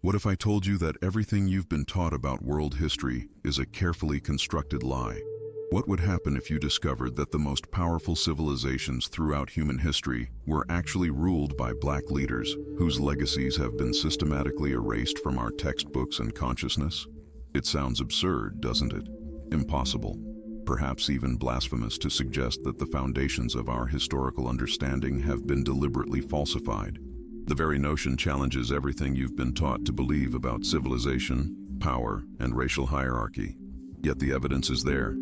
What if I told you that everything you've been taught about world history is a carefully constructed lie? What would happen if you discovered that the most powerful civilizations throughout human history were actually ruled by black leaders whose legacies have been systematically erased from our textbooks and consciousness? It sounds absurd, doesn't it? Impossible, perhaps even blasphemous to suggest that the foundations of our historical understanding have been deliberately falsified. The very notion challenges everything you've been taught to believe about civilization, power, and racial hierarchy. Yet the evidence is there,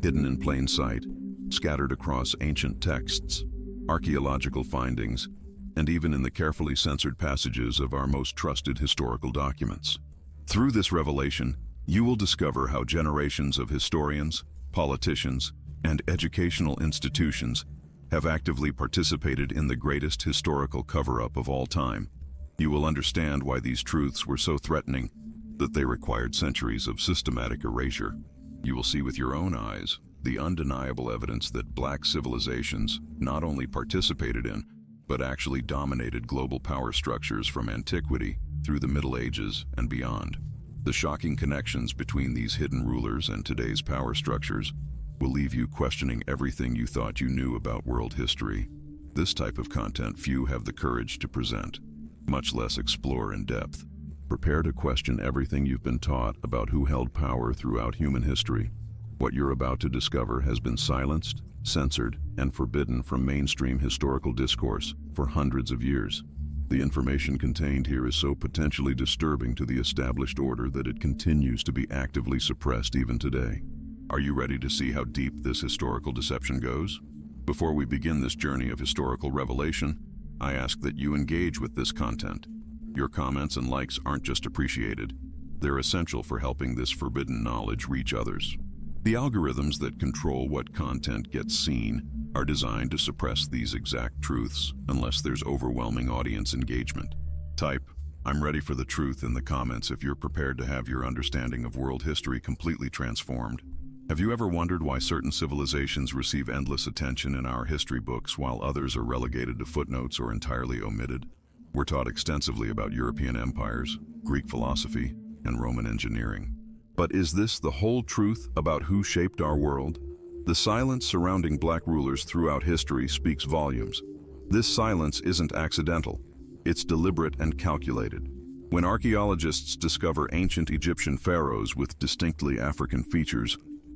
hidden in plain sight, scattered across ancient texts, archaeological findings, and even in the carefully censored passages of our most trusted historical documents. Through this revelation, you will discover how generations of historians, politicians, and educational institutions have actively participated in the greatest historical cover-up of all time. You will understand why these truths were so threatening that they required centuries of systematic erasure. You will see with your own eyes the undeniable evidence that black civilizations not only participated in, but actually dominated global power structures from antiquity through the Middle Ages and beyond. The shocking connections between these hidden rulers and today's power structures will leave you questioning everything you thought you knew about world history. This type of content few have the courage to present, much less explore in depth. Prepare to question everything you've been taught about who held power throughout human history. What you're about to discover has been silenced, censored, and forbidden from mainstream historical discourse for hundreds of years. The information contained here is so potentially disturbing to the established order that it continues to be actively suppressed even today. Are you ready to see how deep this historical deception goes? Before we begin this journey of historical revelation, I ask that you engage with this content. Your comments and likes aren't just appreciated, they're essential for helping this forbidden knowledge reach others. The algorithms that control what content gets seen are designed to suppress these exact truths unless there's overwhelming audience engagement. Type, "I'm ready for the truth" in the comments if you're prepared to have your understanding of world history completely transformed. Have you ever wondered why certain civilizations receive endless attention in our history books while others are relegated to footnotes or entirely omitted? We're taught extensively about European empires, Greek philosophy, and Roman engineering. But is this the whole truth about who shaped our world? The silence surrounding black rulers throughout history speaks volumes. This silence isn't accidental. It's deliberate and calculated. When archaeologists discover ancient Egyptian pharaohs with distinctly African features,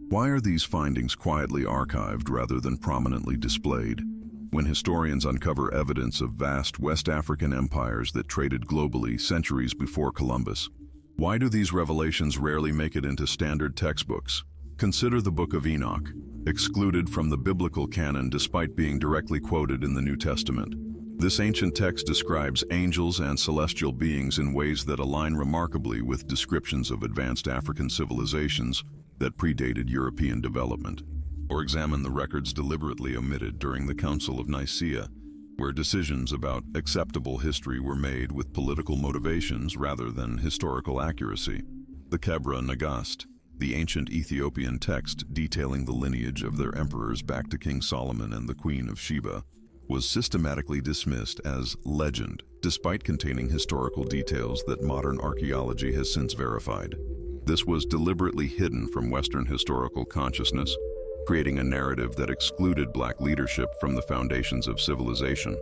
why are these findings quietly archived rather than prominently displayed? When historians uncover evidence of vast West African empires that traded globally centuries before Columbus, why do these revelations rarely make it into standard textbooks? Consider the Book of Enoch, excluded from the biblical canon despite being directly quoted in the New Testament. This ancient text describes angels and celestial beings in ways that align remarkably with descriptions of advanced African civilizations that predated European development. Or examine the records deliberately omitted during the Council of Nicaea, where decisions about acceptable history were made with political motivations rather than historical accuracy. The Kebra Nagast, the ancient Ethiopian text detailing the lineage of their emperors back to King Solomon and the Queen of Sheba, was systematically dismissed as legend, despite containing historical details that modern archaeology has since verified. This was deliberately hidden from Western historical consciousness, creating a narrative that excluded black leadership from the foundations of civilization.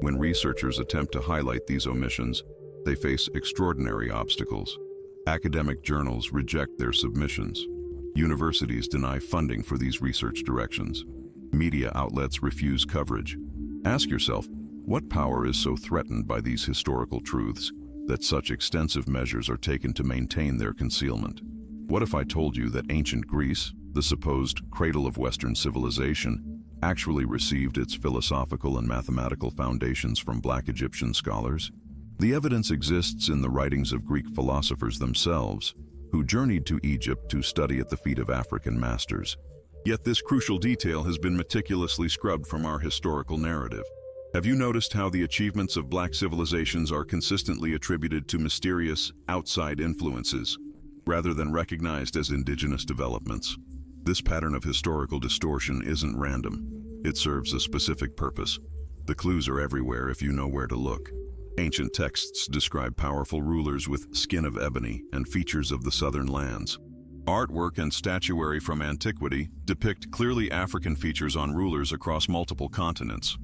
When researchers attempt to highlight these omissions, they face extraordinary obstacles. Academic journals reject their submissions. Universities deny funding for these research directions. Media outlets refuse coverage. Ask yourself, what power is so threatened by these historical truths that such extensive measures are taken to maintain their concealment? What if I told you that ancient Greece, the supposed cradle of Western civilization, actually received its philosophical and mathematical foundations from black Egyptian scholars? The evidence exists in the writings of Greek philosophers themselves, who journeyed to Egypt to study at the feet of African masters. Yet this crucial detail has been meticulously scrubbed from our historical narrative. Have you noticed how the achievements of black civilizations are consistently attributed to mysterious, outside influences, rather than recognized as indigenous developments? This pattern of historical distortion isn't random. It serves a specific purpose. The clues are everywhere if you know where to look. Ancient texts describe powerful rulers with skin of ebony and features of the southern lands. Artwork and statuary from antiquity depict clearly African features on rulers across multiple continents.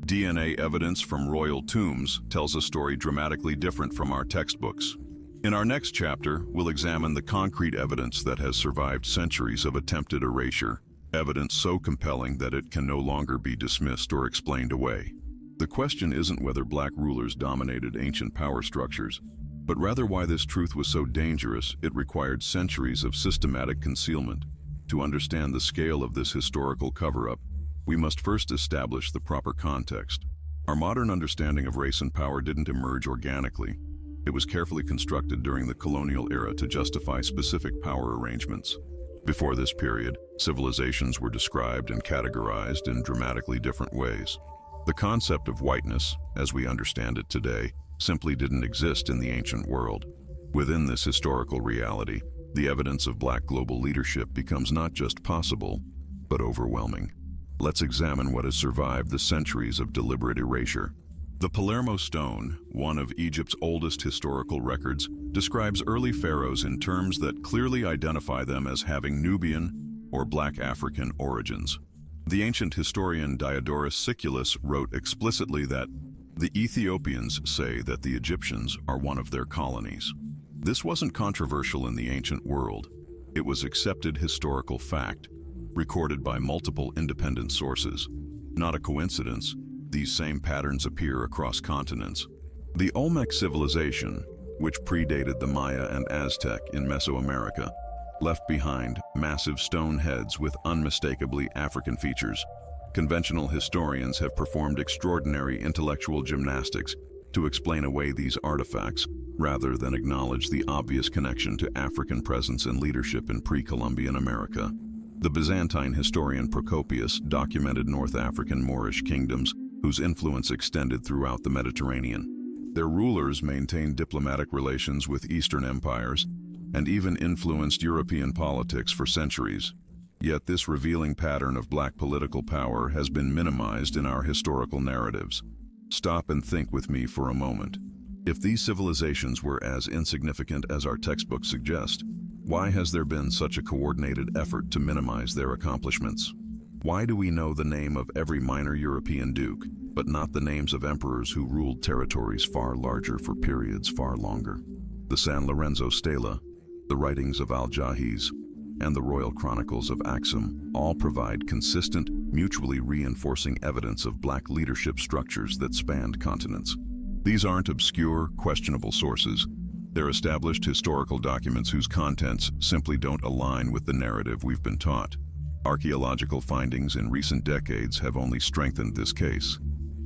DNA evidence from royal tombs tells a story dramatically different from our textbooks. In our next chapter, we'll examine the concrete evidence that has survived centuries of attempted erasure, evidence so compelling that it can no longer be dismissed or explained away. The question isn't whether black rulers dominated ancient power structures, but rather why this truth was so dangerous it required centuries of systematic concealment. To understand the scale of this historical cover-up, we must first establish the proper context. Our modern understanding of race and power didn't emerge organically. It was carefully constructed during the colonial era to justify specific power arrangements. Before this period, civilizations were described and categorized in dramatically different ways. The concept of whiteness, as we understand it today, simply didn't exist in the ancient world. Within this historical reality, the evidence of black global leadership becomes not just possible, but overwhelming. Let's examine what has survived the centuries of deliberate erasure. The Palermo Stone, one of Egypt's oldest historical records, describes early pharaohs in terms that clearly identify them as having Nubian or Black African origins. The ancient historian Diodorus Siculus wrote explicitly that the Ethiopians say that the Egyptians are one of their colonies. This wasn't controversial in the ancient world. It was accepted historical fact, recorded by multiple independent sources. Not a coincidence, these same patterns appear across continents. The Olmec civilization, which predated the Maya and Aztec in Mesoamerica, left behind massive stone heads with unmistakably African features. Conventional historians have performed extraordinary intellectual gymnastics to explain away these artifacts, rather than acknowledge the obvious connection to African presence and leadership in pre-Columbian America. The Byzantine historian Procopius documented North African Moorish kingdoms whose influence extended throughout the Mediterranean. Their rulers maintained diplomatic relations with Eastern empires and even influenced European politics for centuries. Yet this revealing pattern of black political power has been minimized in our historical narratives. Stop and think with me for a moment. If these civilizations were as insignificant as our textbooks suggest, why has there been such a coordinated effort to minimize their accomplishments? Why do we know the name of every minor European duke, but not the names of emperors who ruled territories far larger for periods far longer? The San Lorenzo Stela, the writings of Al-Jahiz, and the Royal Chronicles of Axum all provide consistent, mutually reinforcing evidence of black leadership structures that spanned continents. These aren't obscure, questionable sources. They're established historical documents whose contents simply don't align with the narrative we've been taught. Archaeological findings in recent decades have only strengthened this case.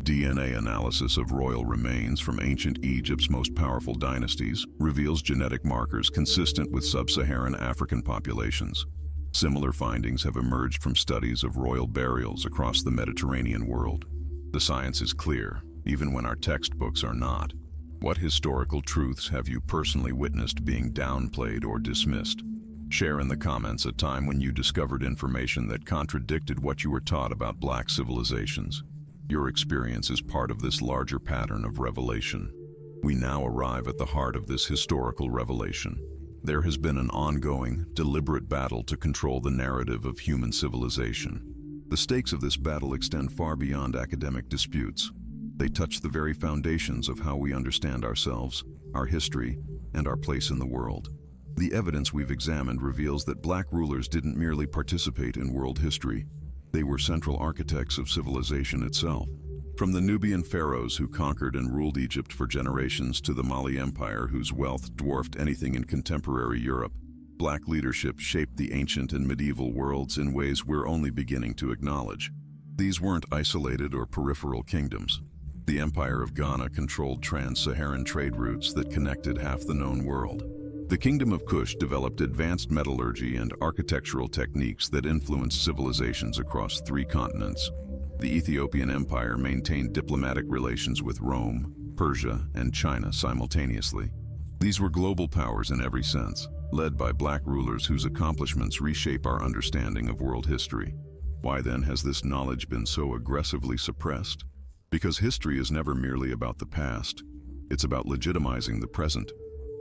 DNA analysis of royal remains from ancient Egypt's most powerful dynasties reveals genetic markers consistent with sub-Saharan African populations. Similar findings have emerged from studies of royal burials across the Mediterranean world. The science is clear, even when our textbooks are not. What historical truths have you personally witnessed being downplayed or dismissed? Share in the comments a time when you discovered information that contradicted what you were taught about black civilizations. Your experience is part of this larger pattern of revelation. We now arrive at the heart of this historical revelation. There has been an ongoing, deliberate battle to control the narrative of human civilization. The stakes of this battle extend far beyond academic disputes. They touch the very foundations of how we understand ourselves, our history, and our place in the world. The evidence we've examined reveals that black rulers didn't merely participate in world history. They were central architects of civilization itself. From the Nubian pharaohs who conquered and ruled Egypt for generations to the Mali Empire whose wealth dwarfed anything in contemporary Europe, black leadership shaped the ancient and medieval worlds in ways we're only beginning to acknowledge. These weren't isolated or peripheral kingdoms. The Empire of Ghana controlled trans-Saharan trade routes that connected half the known world. The Kingdom of Kush developed advanced metallurgy and architectural techniques that influenced civilizations across 3 continents. The Ethiopian Empire maintained diplomatic relations with Rome, Persia, and China simultaneously. These were global powers in every sense, led by black rulers whose accomplishments reshape our understanding of world history. Why then has this knowledge been so aggressively suppressed? Because history is never merely about the past. It's about legitimizing the present.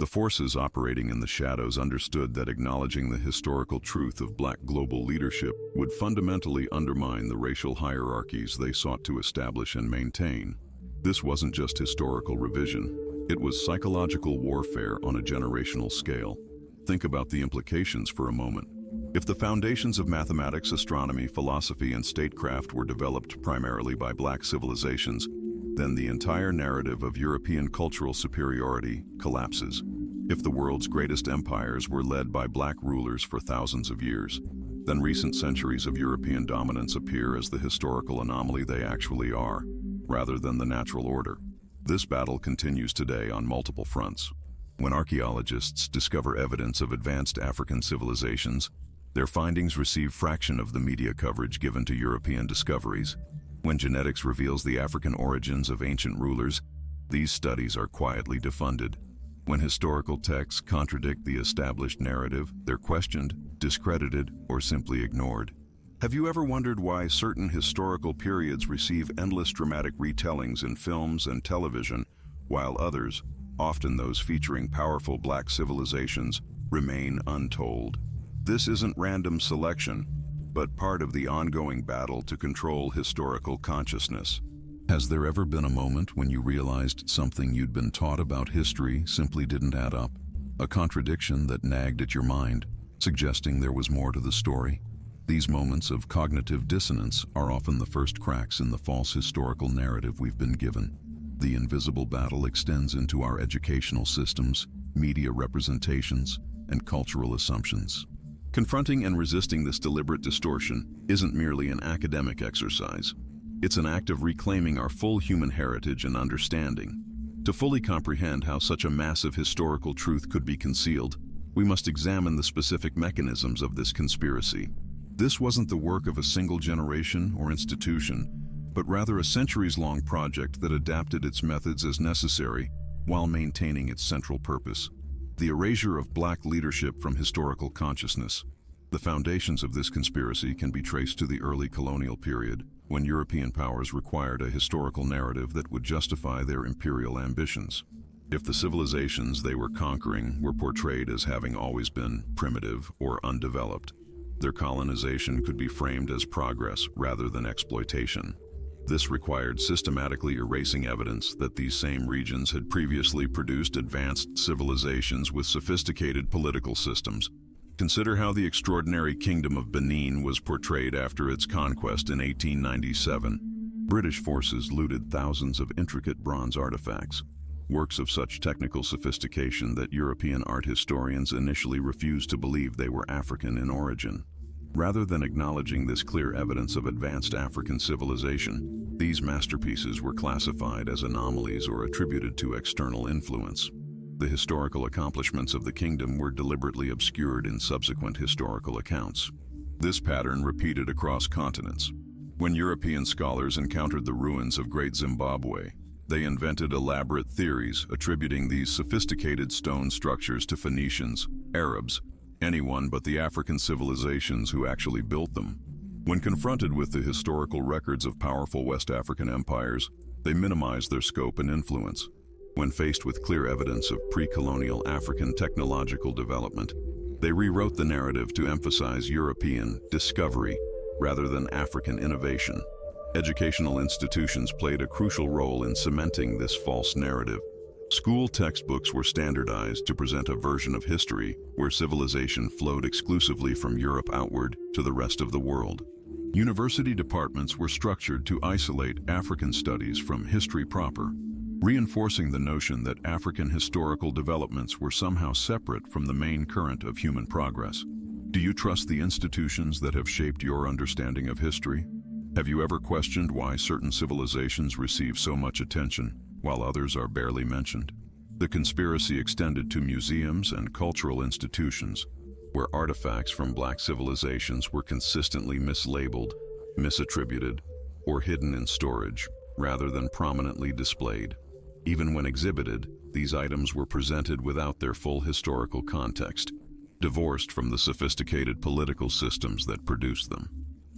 The forces operating in the shadows understood that acknowledging the historical truth of Black global leadership would fundamentally undermine the racial hierarchies they sought to establish and maintain. This wasn't just historical revision. It was psychological warfare on a generational scale. Think about the implications for a moment. If the foundations of mathematics, astronomy, philosophy, and statecraft were developed primarily by Black civilizations, then the entire narrative of European cultural superiority collapses. If the world's greatest empires were led by Black rulers for thousands of years, then recent centuries of European dominance appear as the historical anomaly they actually are, rather than the natural order. This battle continues today on multiple fronts. When archaeologists discover evidence of advanced African civilizations, their findings receive fraction of the media coverage given to European discoveries. When genetics reveals the African origins of ancient rulers, these studies are quietly defunded. When historical texts contradict the established narrative, they're questioned, discredited, or simply ignored. Have you ever wondered why certain historical periods receive endless dramatic retellings in films and television, while others, often those featuring powerful Black civilizations, remain untold? This isn't random selection, but part of the ongoing battle to control historical consciousness. Has there ever been a moment when you realized something you'd been taught about history simply didn't add up? A contradiction that nagged at your mind, suggesting there was more to the story? These moments of cognitive dissonance are often the first cracks in the false historical narrative we've been given. The invisible battle extends into our educational systems, media representations, and cultural assumptions. Confronting and resisting this deliberate distortion isn't merely an academic exercise. It's an act of reclaiming our full human heritage and understanding. To fully comprehend how such a massive historical truth could be concealed, we must examine the specific mechanisms of this conspiracy. This wasn't the work of a single generation or institution, but rather a centuries-long project that adapted its methods as necessary while maintaining its central purpose: the erasure of Black leadership from historical consciousness. The foundations of this conspiracy can be traced to the early colonial period, when European powers required a historical narrative that would justify their imperial ambitions. If the civilizations they were conquering were portrayed as having always been primitive or undeveloped, their colonization could be framed as progress rather than exploitation. This required systematically erasing evidence that these same regions had previously produced advanced civilizations with sophisticated political systems. Consider how the extraordinary Kingdom of Benin was portrayed after its conquest in 1897. British forces looted thousands of intricate bronze artifacts, works of such technical sophistication that European art historians initially refused to believe they were African in origin. Rather than acknowledging this clear evidence of advanced African civilization, these masterpieces were classified as anomalies or attributed to external influence. The historical accomplishments of the kingdom were deliberately obscured in subsequent historical accounts. This pattern repeated across continents. When European scholars encountered the ruins of Great Zimbabwe, they invented elaborate theories attributing these sophisticated stone structures to Phoenicians, Arabs, anyone but the African civilizations who actually built them. When confronted with the historical records of powerful West African empires, they minimized their scope and influence. When faced with clear evidence of pre-colonial African technological development, they rewrote the narrative to emphasize European discovery rather than African innovation. Educational institutions played a crucial role in cementing this false narrative. School textbooks were standardized to present a version of history where civilization flowed exclusively from Europe outward to the rest of the world. University departments were structured to isolate African studies from history proper, reinforcing the notion that African historical developments were somehow separate from the main current of human progress. Do you trust the institutions that have shaped your understanding of history? Have you ever questioned why certain civilizations receive so much attention, while others are barely mentioned? The conspiracy extended to museums and cultural institutions, where artifacts from Black civilizations were consistently mislabeled, misattributed, or hidden in storage, rather than prominently displayed. Even when exhibited, these items were presented without their full historical context, divorced from the sophisticated political systems that produced them.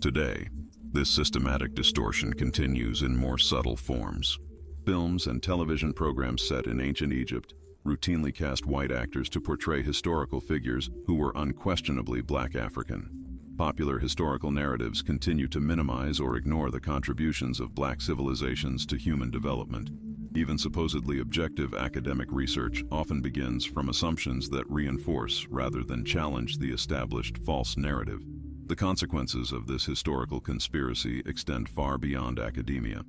Today, this systematic distortion continues in more subtle forms. Films and television programs set in ancient Egypt routinely cast white actors to portray historical figures who were unquestionably Black African. Popular historical narratives continue to minimize or ignore the contributions of Black civilizations to human development. Even supposedly objective academic research often begins from assumptions that reinforce rather than challenge the established false narrative. The consequences of this historical conspiracy extend far beyond academia.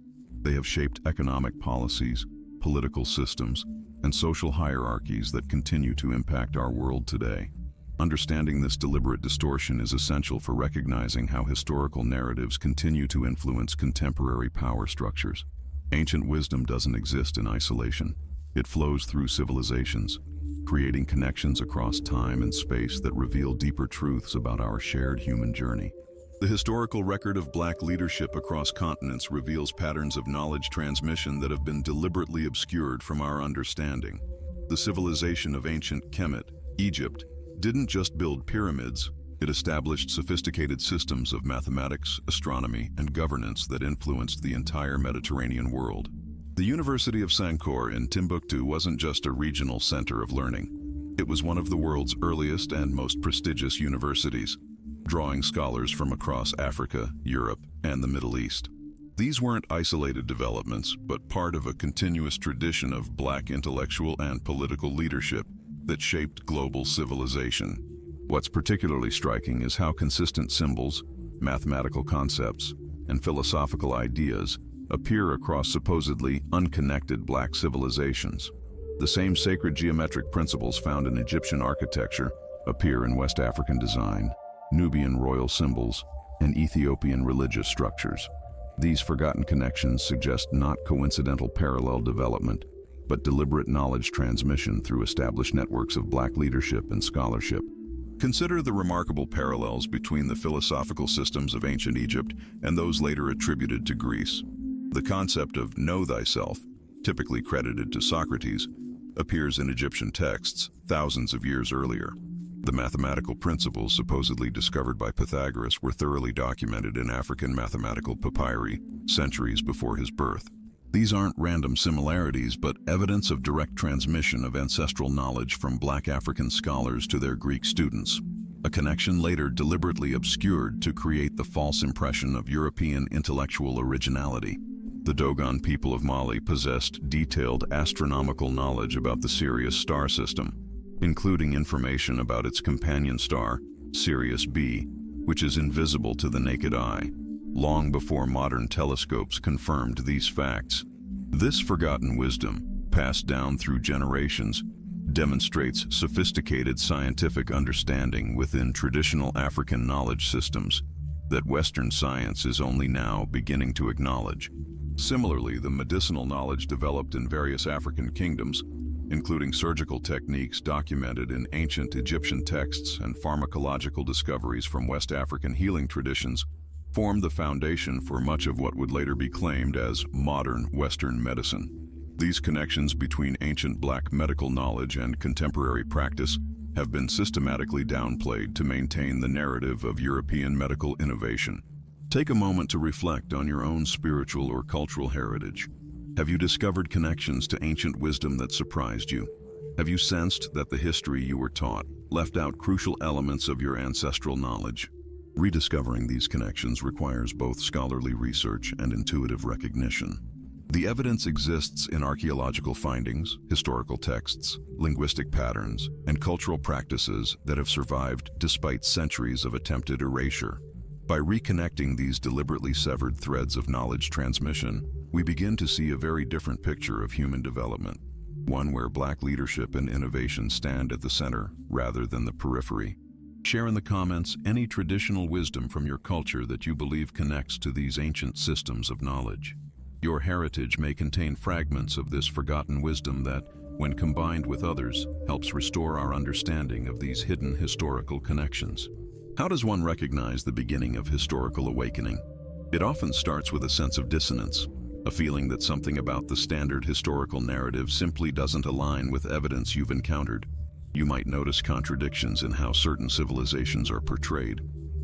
They have shaped economic policies, political systems, and social hierarchies that continue to impact our world today. Understanding this deliberate distortion is essential for recognizing how historical narratives continue to influence contemporary power structures. Ancient wisdom doesn't exist in isolation. It flows through civilizations, creating connections across time and space that reveal deeper truths about our shared human journey. The historical record of Black leadership across continents reveals patterns of knowledge transmission that have been deliberately obscured from our understanding. The civilization of ancient Kemet, Egypt, didn't just build pyramids, it established sophisticated systems of mathematics, astronomy, and governance that influenced the entire Mediterranean world. The University of Sankore in Timbuktu wasn't just a regional center of learning. It was one of the world's earliest and most prestigious universities, drawing scholars from across Africa, Europe, and the Middle East. These weren't isolated developments, but part of a continuous tradition of Black intellectual and political leadership that shaped global civilization. What's particularly striking is how consistent symbols, mathematical concepts, and philosophical ideas appear across supposedly unconnected Black civilizations. The same sacred geometric principles found in Egyptian architecture appear in West African design, Nubian royal symbols, and Ethiopian religious structures. These forgotten connections suggest not coincidental parallel development, but deliberate knowledge transmission through established networks of Black leadership and scholarship. Consider the remarkable parallels between the philosophical systems of ancient Egypt and those later attributed to Greece. The concept of know thyself, typically credited to Socrates, appears in Egyptian texts thousands of years earlier. The mathematical principles supposedly discovered by Pythagoras were thoroughly documented in African mathematical papyri centuries before his birth. These aren't random similarities, but evidence of direct transmission of ancestral knowledge from Black African scholars to their Greek students, a connection later deliberately obscured to create the false impression of European intellectual originality. The Dogon people of Mali possessed detailed astronomical knowledge about the Sirius star system, including information about its companion star, Sirius B, which is invisible to the naked eye, long before modern telescopes confirmed these facts. This forgotten wisdom, passed down through generations, demonstrates sophisticated scientific understanding within traditional African knowledge systems that Western science is only now beginning to acknowledge. Similarly, the medicinal knowledge developed in various African kingdoms, including surgical techniques documented in ancient Egyptian texts and pharmacological discoveries from West African healing traditions, formed the foundation for much of what would later be claimed as modern Western medicine. These connections between ancient Black medical knowledge and contemporary practice have been systematically downplayed to maintain the narrative of European medical innovation. Take a moment to reflect on your own spiritual or cultural heritage. Have you discovered connections to ancient wisdom that surprised you? Have you sensed that the history you were taught left out crucial elements of your ancestral knowledge? Rediscovering these connections requires both scholarly research and intuitive recognition. The evidence exists in archaeological findings, historical texts, linguistic patterns, and cultural practices that have survived despite centuries of attempted erasure. By reconnecting these deliberately severed threads of knowledge transmission, we begin to see a very different picture of human development, one where Black leadership and innovation stand at the center rather than the periphery. Share in the comments any traditional wisdom from your culture that you believe connects to these ancient systems of knowledge. Your heritage may contain fragments of this forgotten wisdom that, when combined with others, helps restore our understanding of these hidden historical connections. How does one recognize the beginning of historical awakening? It often starts with a sense of dissonance, a feeling that something about the standard historical narrative simply doesn't align with evidence you've encountered. You might notice contradictions in how certain civilizations are portrayed,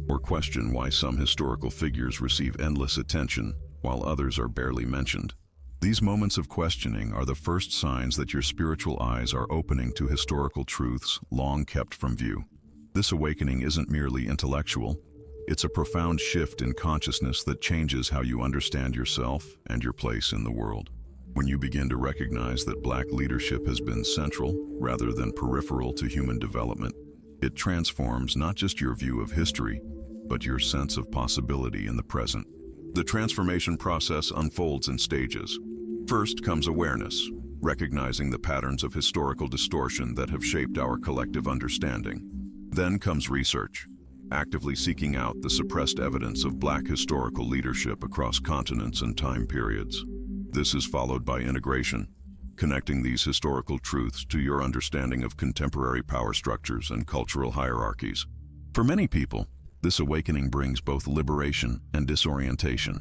or question why some historical figures receive endless attention while others are barely mentioned. These moments of questioning are the first signs that your spiritual eyes are opening to historical truths long kept from view. This awakening isn't merely intellectual, it's a profound shift in consciousness that changes how you understand yourself and your place in the world. When you begin to recognize that Black leadership has been central, rather than peripheral to human development, it transforms not just your view of history, but your sense of possibility in the present. The transformation process unfolds in stages. First comes awareness, recognizing the patterns of historical distortion that have shaped our collective understanding. Then comes research, actively seeking out the suppressed evidence of Black historical leadership across continents and time periods. This is followed by integration, connecting these historical truths to your understanding of contemporary power structures and cultural hierarchies. For many people, this awakening brings both liberation and disorientation.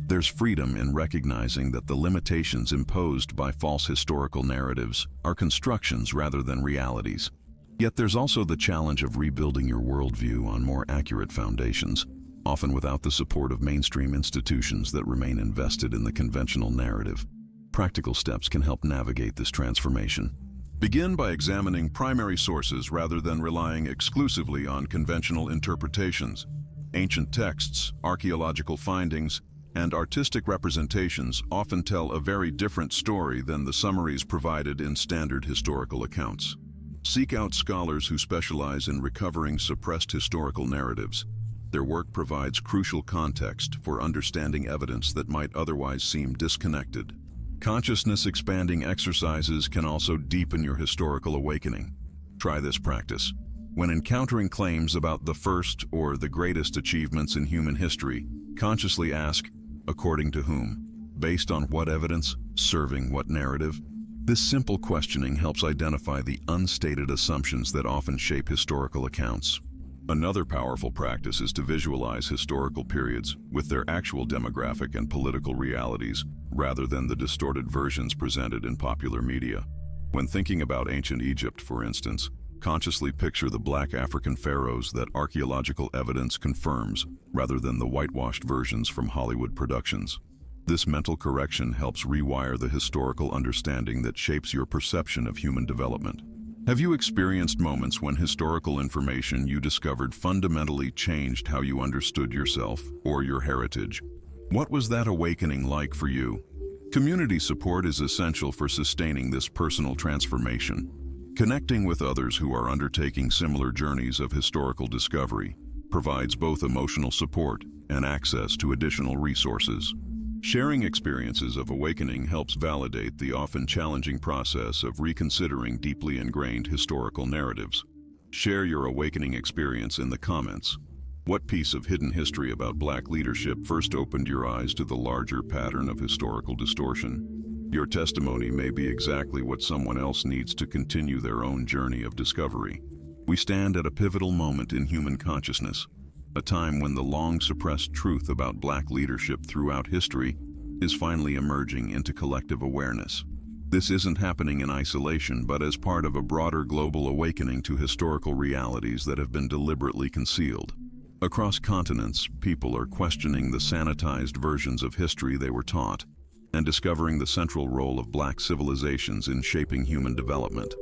There's freedom in recognizing that the limitations imposed by false historical narratives are constructions rather than realities. Yet there's also the challenge of rebuilding your worldview on more accurate foundations, often without the support of mainstream institutions that remain invested in the conventional narrative. Practical steps can help navigate this transformation. Begin by examining primary sources rather than relying exclusively on conventional interpretations. Ancient texts, archaeological findings, and artistic representations often tell a very different story than the summaries provided in standard historical accounts. Seek out scholars who specialize in recovering suppressed historical narratives. Their work provides crucial context for understanding evidence that might otherwise seem disconnected. Consciousness-expanding exercises can also deepen your historical awakening. Try this practice. When encountering claims about the first or the greatest achievements in human history, consciously ask, according to whom? Based on what evidence? Serving what narrative? This simple questioning helps identify the unstated assumptions that often shape historical accounts. Another powerful practice is to visualize historical periods with their actual demographic and political realities, rather than the distorted versions presented in popular media. When thinking about ancient Egypt, for instance, consciously picture the Black African pharaohs that archaeological evidence confirms, rather than the whitewashed versions from Hollywood productions. This mental correction helps rewire the historical understanding that shapes your perception of human development. Have you experienced moments when historical information you discovered fundamentally changed how you understood yourself or your heritage? What was that awakening like for you? Community support is essential for sustaining this personal transformation. Connecting with others who are undertaking similar journeys of historical discovery provides both emotional support and access to additional resources. Sharing experiences of awakening helps validate the often challenging process of reconsidering deeply ingrained historical narratives. Share your awakening experience in the comments. What piece of hidden history about Black leadership first opened your eyes to the larger pattern of historical distortion? Your testimony may be exactly what someone else needs to continue their own journey of discovery. We stand at a pivotal moment in human consciousness, a time when the long-suppressed truth about Black leadership throughout history is finally emerging into collective awareness. This isn't happening in isolation, but as part of a broader global awakening to historical realities that have been deliberately concealed. Across continents, people are questioning the sanitized versions of history they were taught, and discovering the central role of Black civilizations in shaping human development.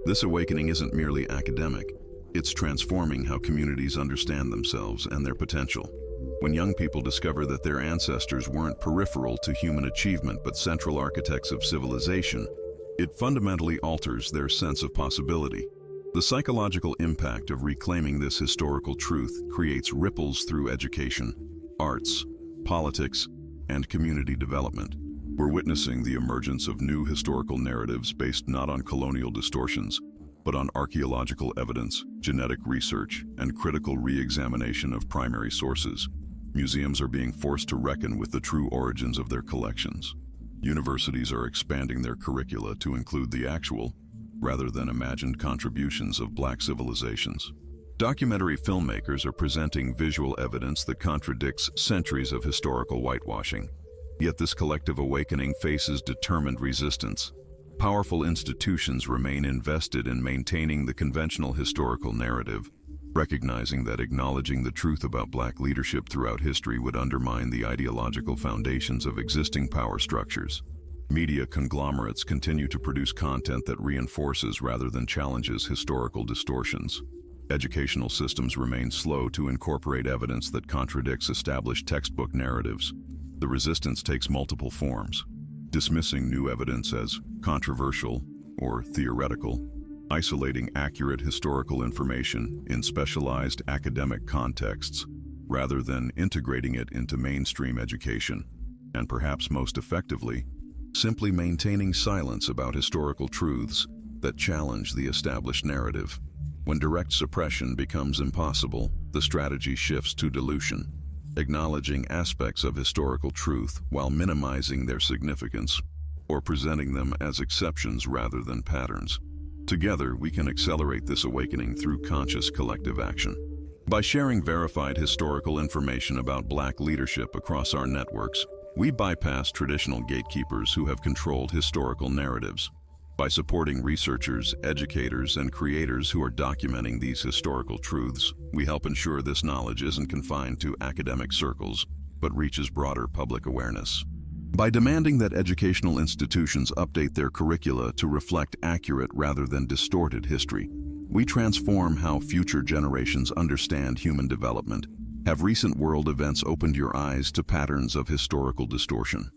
This awakening isn't merely academic. It's transforming how communities understand themselves and their potential. When young people discover that their ancestors weren't peripheral to human achievement but central architects of civilization, it fundamentally alters their sense of possibility. The psychological impact of reclaiming this historical truth creates ripples through education, arts, politics, and community development. We're witnessing the emergence of new historical narratives based not on colonial distortions, but on archaeological evidence, genetic research, and critical re-examination of primary sources. Museums are being forced to reckon with the true origins of their collections. Universities are expanding their curricula to include the actual, rather than imagined contributions of Black civilizations. Documentary filmmakers are presenting visual evidence that contradicts centuries of historical whitewashing. Yet this collective awakening faces determined resistance. Powerful institutions remain invested in maintaining the conventional historical narrative, recognizing that acknowledging the truth about Black leadership throughout history would undermine the ideological foundations of existing power structures. Media conglomerates continue to produce content that reinforces rather than challenges historical distortions. Educational systems remain slow to incorporate evidence that contradicts established textbook narratives. The resistance takes multiple forms: dismissing new evidence as controversial or theoretical, isolating accurate historical information in specialized academic contexts rather than integrating it into mainstream education, and perhaps most effectively, simply maintaining silence about historical truths that challenge the established narrative. When direct suppression becomes impossible, the strategy shifts to dilution, acknowledging aspects of historical truth while minimizing their significance, or presenting them as exceptions rather than patterns. Together, we can accelerate this awakening through conscious collective action. By sharing verified historical information about Black leadership across our networks, we bypass traditional gatekeepers who have controlled historical narratives. By supporting researchers, educators, and creators who are documenting these historical truths, we help ensure this knowledge isn't confined to academic circles, but reaches broader public awareness. By demanding that educational institutions update their curricula to reflect accurate rather than distorted history, we transform how future generations understand human development. Have recent world events opened your eyes to patterns of historical distortion?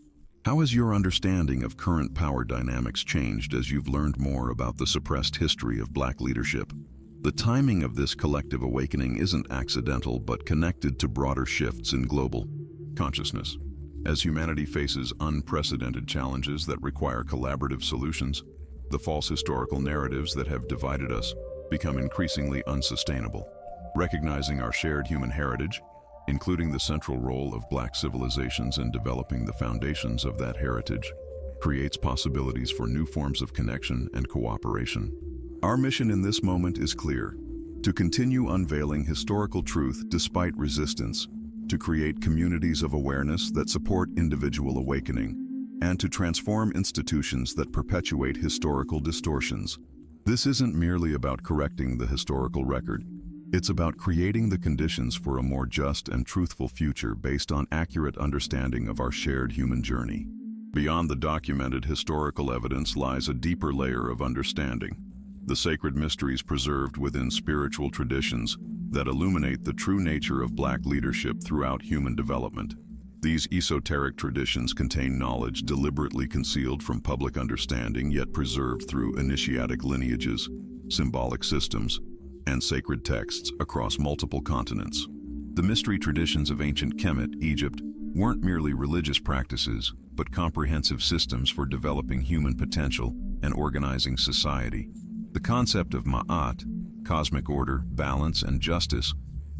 How has your understanding of current power dynamics changed as you've learned more about the suppressed history of Black leadership? The timing of this collective awakening isn't accidental but connected to broader shifts in global consciousness. As humanity faces unprecedented challenges that require collaborative solutions, the false historical narratives that have divided us become increasingly unsustainable. Recognizing our shared human heritage, including the central role of Black civilizations in developing the foundations of that heritage, creates possibilities for new forms of connection and cooperation. Our mission in this moment is clear: to continue unveiling historical truth despite resistance, to create communities of awareness that support individual awakening, and to transform institutions that perpetuate historical distortions. This isn't merely about correcting the historical record. It's about creating the conditions for a more just and truthful future based on accurate understanding of our shared human journey. Beyond the documented historical evidence lies a deeper layer of understanding: the sacred mysteries preserved within spiritual traditions that illuminate the true nature of Black leadership throughout human development. These esoteric traditions contain knowledge deliberately concealed from public understanding yet preserved through initiatic lineages, symbolic systems, and sacred texts across multiple continents. The mystery traditions of ancient Kemet, Egypt, weren't merely religious practices, but comprehensive systems for developing human potential and organizing society. The concept of Ma'at, cosmic order, balance, and justice,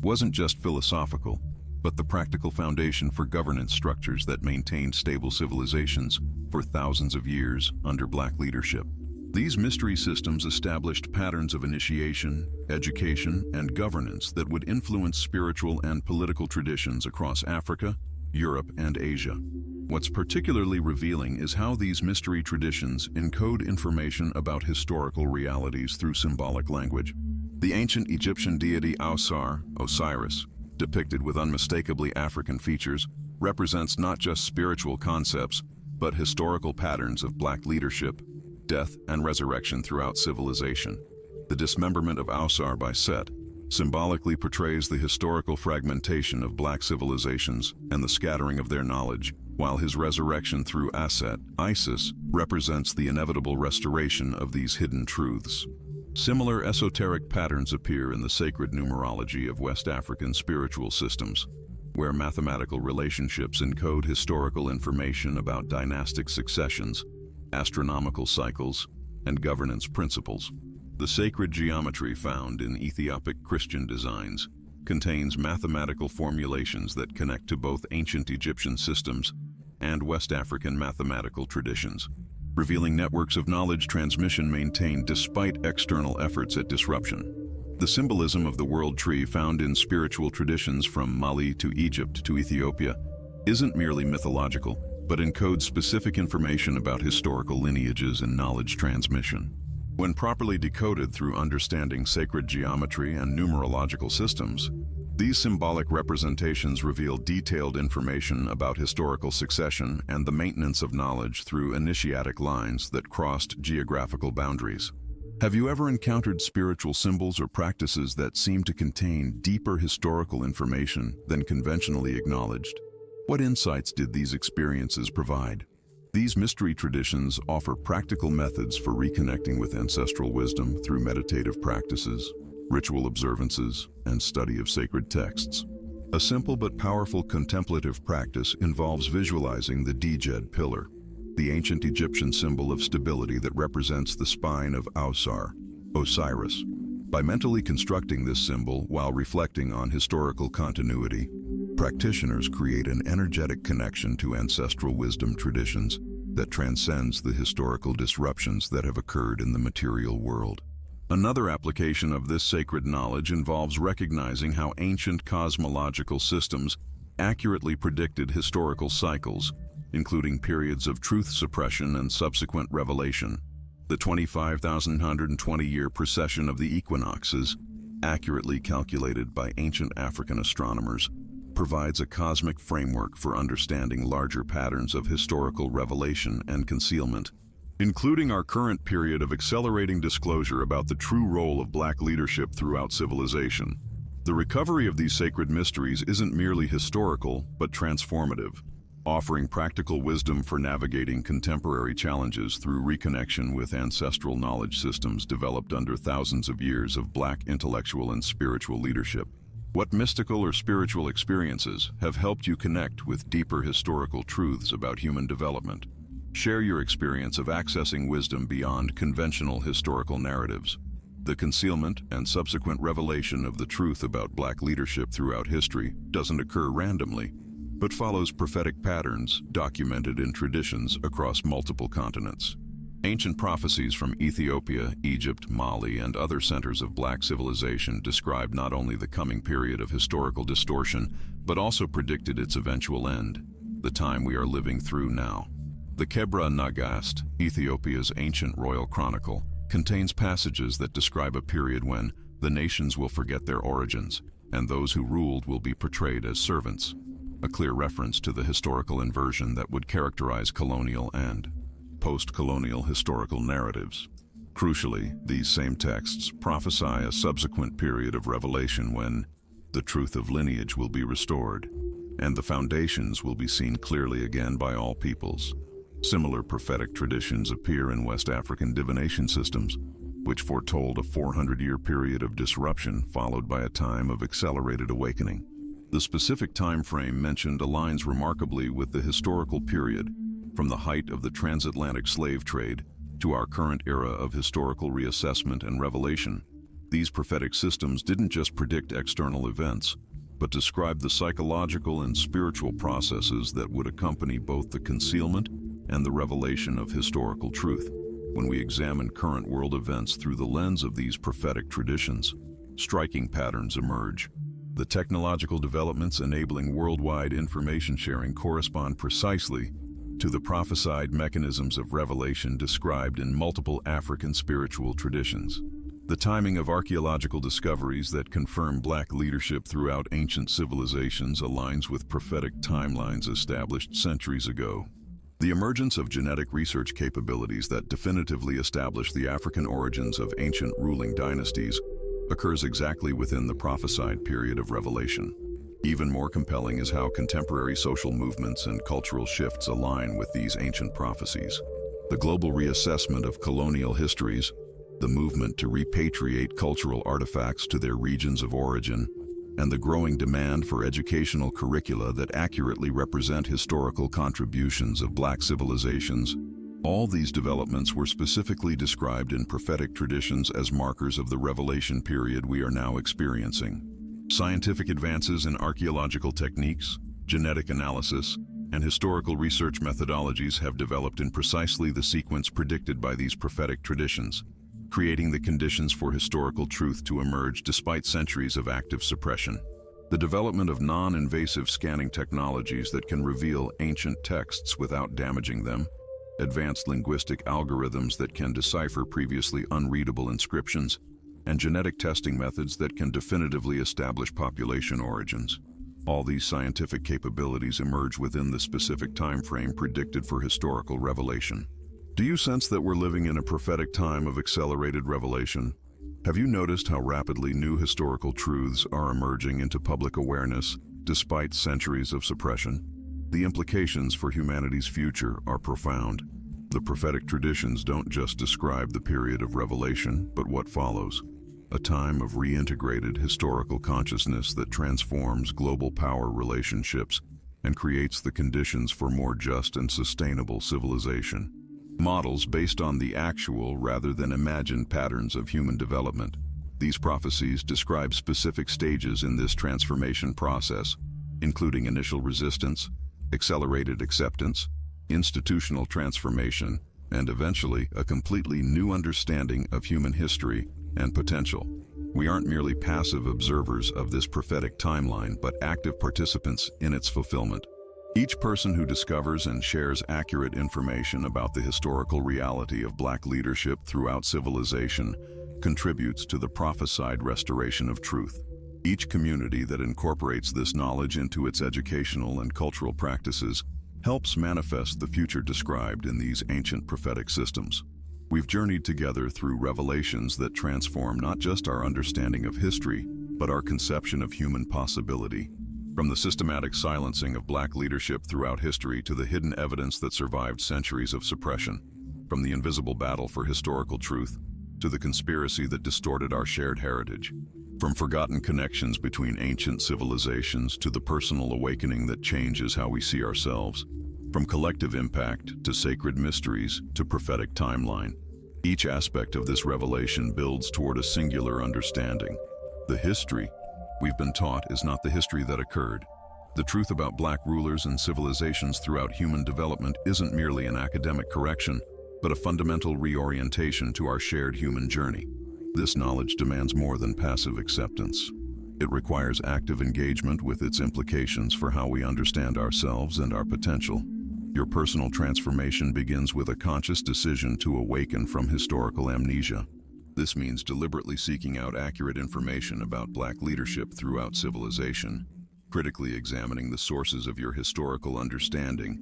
wasn't just philosophical, but the practical foundation for governance structures that maintained stable civilizations for thousands of years under Black leadership. These mystery systems established patterns of initiation, education, and governance that would influence spiritual and political traditions across Africa, Europe, and Asia. What's particularly revealing is how these mystery traditions encode information about historical realities through symbolic language. The ancient Egyptian deity Ausar, Osiris, depicted with unmistakably African features, represents not just spiritual concepts, but historical patterns of Black leadership, death, and resurrection throughout civilization. The dismemberment of Ausar by Set symbolically portrays the historical fragmentation of Black civilizations and the scattering of their knowledge, while his resurrection through Aset, Isis, represents the inevitable restoration of these hidden truths. Similar esoteric patterns appear in the sacred numerology of West African spiritual systems, where mathematical relationships encode historical information about dynastic successions, astronomical cycles, and governance principles. The sacred geometry found in Ethiopic Christian designs contains mathematical formulations that connect to both ancient Egyptian systems and West African mathematical traditions, revealing networks of knowledge transmission maintained despite external efforts at disruption. The symbolism of the world tree found in spiritual traditions from Mali to Egypt to Ethiopia isn't merely mythological, but encodes specific information about historical lineages and knowledge transmission. When properly decoded through understanding sacred geometry and numerological systems, These symbolic representations reveal detailed information about historical succession and the maintenance of knowledge through initiatic lines that crossed geographical boundaries. Have you ever encountered spiritual symbols or practices that seem to contain deeper historical information than conventionally acknowledged? What insights did these experiences provide? These mystery traditions offer practical methods for reconnecting with ancestral wisdom through meditative practices, ritual observances, and study of sacred texts. A simple but powerful contemplative practice involves visualizing the Djed pillar, the ancient Egyptian symbol of stability that represents the spine of Ausar, Osiris. By mentally constructing this symbol while reflecting on historical continuity, practitioners create an energetic connection to ancestral wisdom traditions that transcends the historical disruptions that have occurred in the material world. Another application of this sacred knowledge involves recognizing how ancient cosmological systems accurately predicted historical cycles, including periods of truth suppression and subsequent revelation. The 25,120-year precession of the equinoxes, accurately calculated by ancient African astronomers, provides a cosmic framework for understanding larger patterns of historical revelation and concealment, including our current period of accelerating disclosure about the true role of Black leadership throughout civilization. The recovery of these sacred mysteries isn't merely historical, but transformative, offering practical wisdom for navigating contemporary challenges through reconnection with ancestral knowledge systems developed under thousands of years of Black intellectual and spiritual leadership. What mystical or spiritual experiences have helped you connect with deeper historical truths about human development? Share your experience of accessing wisdom beyond conventional historical narratives. The concealment and subsequent revelation of the truth about Black leadership throughout history doesn't occur randomly, but follows prophetic patterns documented in traditions across multiple continents. Ancient prophecies from Ethiopia, Egypt, Mali, and other centers of Black civilization described not only the coming period of historical distortion, but also predicted its eventual end, the time we are living through now. The Kebra Nagast, Ethiopia's ancient royal chronicle, contains passages that describe a period when the nations will forget their origins, and those who ruled will be portrayed as servants, a clear reference to the historical inversion that would characterize colonial and post-colonial historical narratives. Crucially, these same texts prophesy a subsequent period of revelation when the truth of lineage will be restored, and the foundations will be seen clearly again by all peoples. Similar prophetic traditions appear in West African divination systems, which foretold a 400-year period of disruption followed by a time of accelerated awakening. The specific time frame mentioned aligns remarkably with the historical period, from the height of the transatlantic slave trade to our current era of historical reassessment and revelation. These prophetic systems didn't just predict external events, but described the psychological and spiritual processes that would accompany both the concealment and the revelation of historical truth. When we examine current world events through the lens of these prophetic traditions, striking patterns emerge. The technological developments enabling worldwide information sharing correspond precisely to the prophesied mechanisms of revelation described in multiple African spiritual traditions. The timing of archaeological discoveries that confirm Black leadership throughout ancient civilizations aligns with prophetic timelines established centuries ago. The emergence of genetic research capabilities that definitively establish the African origins of ancient ruling dynasties occurs exactly within the prophesied period of revelation. Even more compelling is how contemporary social movements and cultural shifts align with these ancient prophecies. The global reassessment of colonial histories, the movement to repatriate cultural artifacts to their regions of origin, and the growing demand for educational curricula that accurately represent historical contributions of Black civilizations. All these developments were specifically described in prophetic traditions as markers of the revelation period we are now experiencing. Scientific advances in archaeological techniques, genetic analysis, and historical research methodologies have developed in precisely the sequence predicted by these prophetic traditions, creating the conditions for historical truth to emerge despite centuries of active suppression. The development of non-invasive scanning technologies that can reveal ancient texts without damaging them, advanced linguistic algorithms that can decipher previously unreadable inscriptions, and genetic testing methods that can definitively establish population origins. All these scientific capabilities emerge within the specific time frame predicted for historical revelation. Do you sense that we're living in a prophetic time of accelerated revelation? Have you noticed how rapidly new historical truths are emerging into public awareness despite centuries of suppression? The implications for humanity's future are profound. The prophetic traditions don't just describe the period of revelation, but what follows. A time of reintegrated historical consciousness that transforms global power relationships and creates the conditions for more just and sustainable civilization. Models based on the actual rather than imagined patterns of human development. These prophecies describe specific stages in this transformation process, including initial resistance, accelerated acceptance, institutional transformation, and eventually a completely new understanding of human history and potential. We aren't merely passive observers of this prophetic timeline, but active participants in its fulfillment. Each person who discovers and shares accurate information about the historical reality of Black leadership throughout civilization contributes to the prophesied restoration of truth. Each community that incorporates this knowledge into its educational and cultural practices helps manifest the future described in these ancient prophetic systems. We've journeyed together through revelations that transform not just our understanding of history, but our conception of human possibility. From the systematic silencing of Black leadership throughout history to the hidden evidence that survived centuries of suppression. From the invisible battle for historical truth to the conspiracy that distorted our shared heritage. From forgotten connections between ancient civilizations to the personal awakening that changes how we see ourselves. From collective impact to sacred mysteries to prophetic timeline. Each aspect of this revelation builds toward a singular understanding. The history we've been taught is not the history that occurred. The truth about Black rulers and civilizations throughout human development isn't merely an academic correction, but a fundamental reorientation to our shared human journey. This knowledge demands more than passive acceptance. It requires active engagement with its implications for how we understand ourselves and our potential. Your personal transformation begins with a conscious decision to awaken from historical amnesia. This means deliberately seeking out accurate information about Black leadership throughout civilization, critically examining the sources of your historical understanding,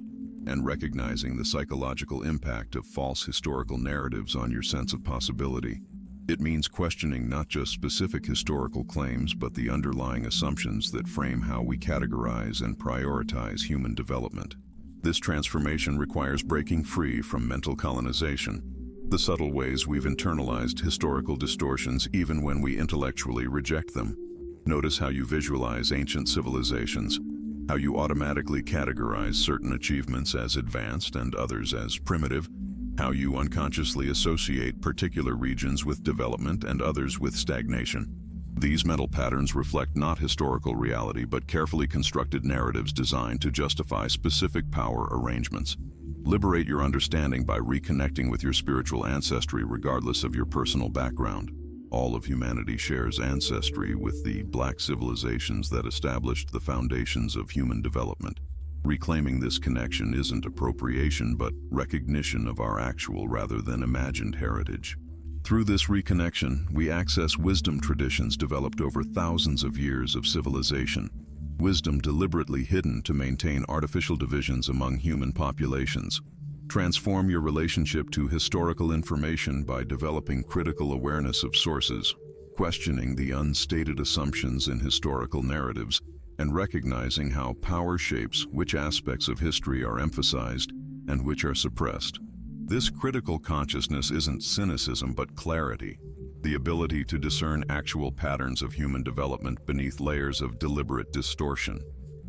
and recognizing the psychological impact of false historical narratives on your sense of possibility. It means questioning not just specific historical claims, but the underlying assumptions that frame how we categorize and prioritize human development. This transformation requires breaking free from mental colonization, the subtle ways we've internalized historical distortions even when we intellectually reject them. Notice how you visualize ancient civilizations, how you automatically categorize certain achievements as advanced and others as primitive, how you unconsciously associate particular regions with development and others with stagnation. These mental patterns reflect not historical reality but carefully constructed narratives designed to justify specific power arrangements. Liberate your understanding by reconnecting with your spiritual ancestry regardless of your personal background. All of humanity shares ancestry with the Black civilizations that established the foundations of human development. Reclaiming this connection isn't appropriation but recognition of our actual rather than imagined heritage. Through this reconnection, we access wisdom traditions developed over thousands of years of civilization. Wisdom deliberately hidden to maintain artificial divisions among human populations. Transform your relationship to historical information by developing critical awareness of sources, questioning the unstated assumptions in historical narratives, and recognizing how power shapes which aspects of history are emphasized and which are suppressed. This critical consciousness isn't cynicism but clarity, the ability to discern actual patterns of human development beneath layers of deliberate distortion.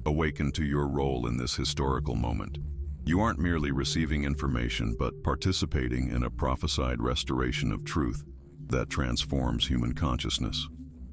Awaken to your role in this historical moment. You aren't merely receiving information but participating in a prophesied restoration of truth that transforms human consciousness.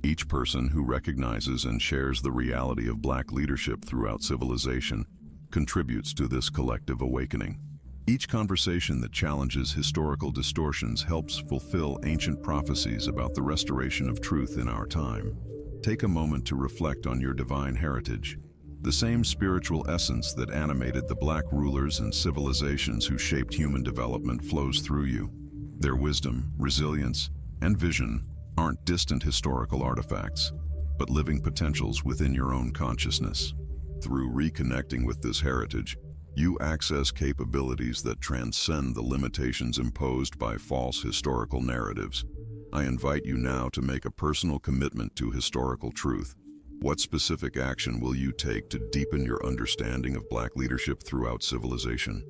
Each person who recognizes and shares the reality of Black leadership throughout civilization contributes to this collective awakening. Each conversation that challenges historical distortions helps fulfill ancient prophecies about the restoration of truth in our time. Take a moment to reflect on your divine heritage. The same spiritual essence that animated the Black rulers and civilizations who shaped human development flows through you. Their wisdom, resilience, and vision aren't distant historical artifacts, but living potentials within your own consciousness. Through reconnecting with this heritage, you access capabilities that transcend the limitations imposed by false historical narratives. I invite you now to make a personal commitment to historical truth. What specific action will you take to deepen your understanding of Black leadership throughout civilization?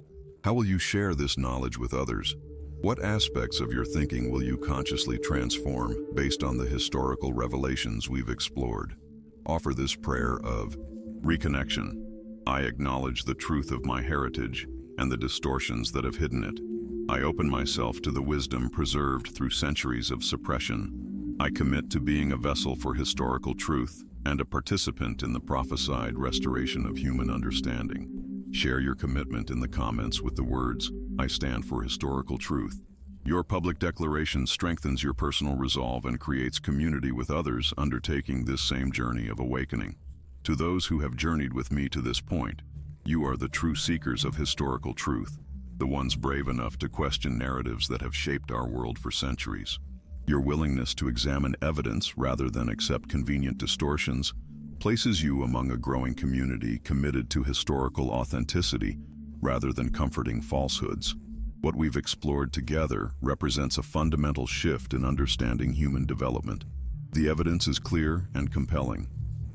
How will you share this knowledge with others? What aspects of your thinking will you consciously transform based on the historical revelations we've explored? Offer this prayer of reconnection. I acknowledge the truth of my heritage and the distortions that have hidden it. I open myself to the wisdom preserved through centuries of suppression. I commit to being a vessel for historical truth and a participant in the prophesied restoration of human understanding. Share your commitment in the comments with the words, "I stand for historical truth." Your public declaration strengthens your personal resolve and creates community with others undertaking this same journey of awakening. To those who have journeyed with me to this point, you are the true seekers of historical truth, the ones brave enough to question narratives that have shaped our world for centuries. Your willingness to examine evidence rather than accept convenient distortions places you among a growing community committed to historical authenticity rather than comforting falsehoods. What we've explored together represents a fundamental shift in understanding human development. The evidence is clear and compelling.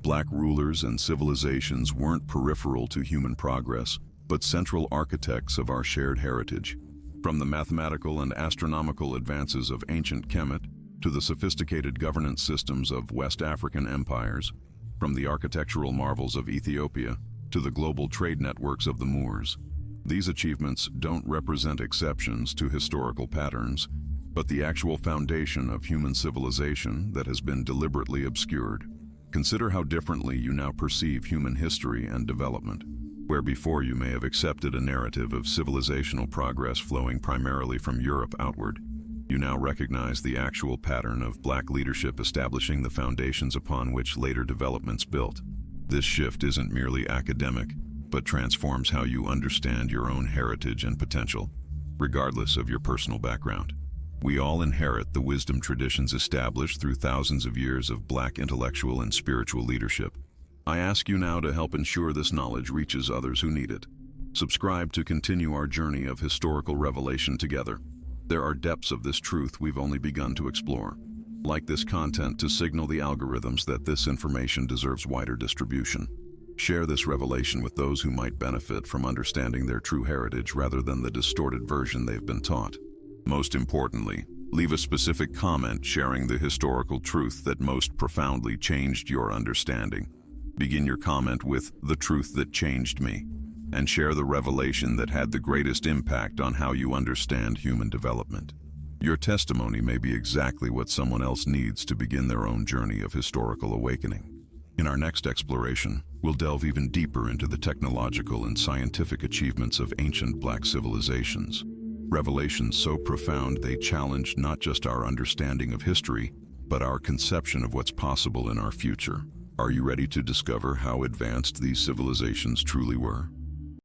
Black rulers and civilizations weren't peripheral to human progress, but central architects of our shared heritage. From the mathematical and astronomical advances of ancient Kemet to the sophisticated governance systems of West African empires, from the architectural marvels of Ethiopia to the global trade networks of the Moors, these achievements don't represent exceptions to historical patterns, but the actual foundation of human civilization that has been deliberately obscured. Consider how differently you now perceive human history and development. Where before you may have accepted a narrative of civilizational progress flowing primarily from Europe outward, you now recognize the actual pattern of Black leadership establishing the foundations upon which later developments built. This shift isn't merely academic, but transforms how you understand your own heritage and potential, regardless of your personal background. We all inherit the wisdom traditions established through thousands of years of Black intellectual and spiritual leadership. I ask you now to help ensure this knowledge reaches others who need it. Subscribe to continue our journey of historical revelation together. There are depths of this truth we've only begun to explore. Like this content to signal the algorithms that this information deserves wider distribution. Share this revelation with those who might benefit from understanding their true heritage rather than the distorted version they've been taught. Most importantly, leave a specific comment sharing the historical truth that most profoundly changed your understanding. Begin your comment with "the truth that changed me," and share the revelation that had the greatest impact on how you understand human development. Your testimony may be exactly what someone else needs to begin their own journey of historical awakening. In our next exploration, we'll delve even deeper into the technological and scientific achievements of ancient Black civilizations. Revelations so profound they challenge not just our understanding of history, but our conception of what's possible in our future. Are you ready to discover how advanced these civilizations truly were?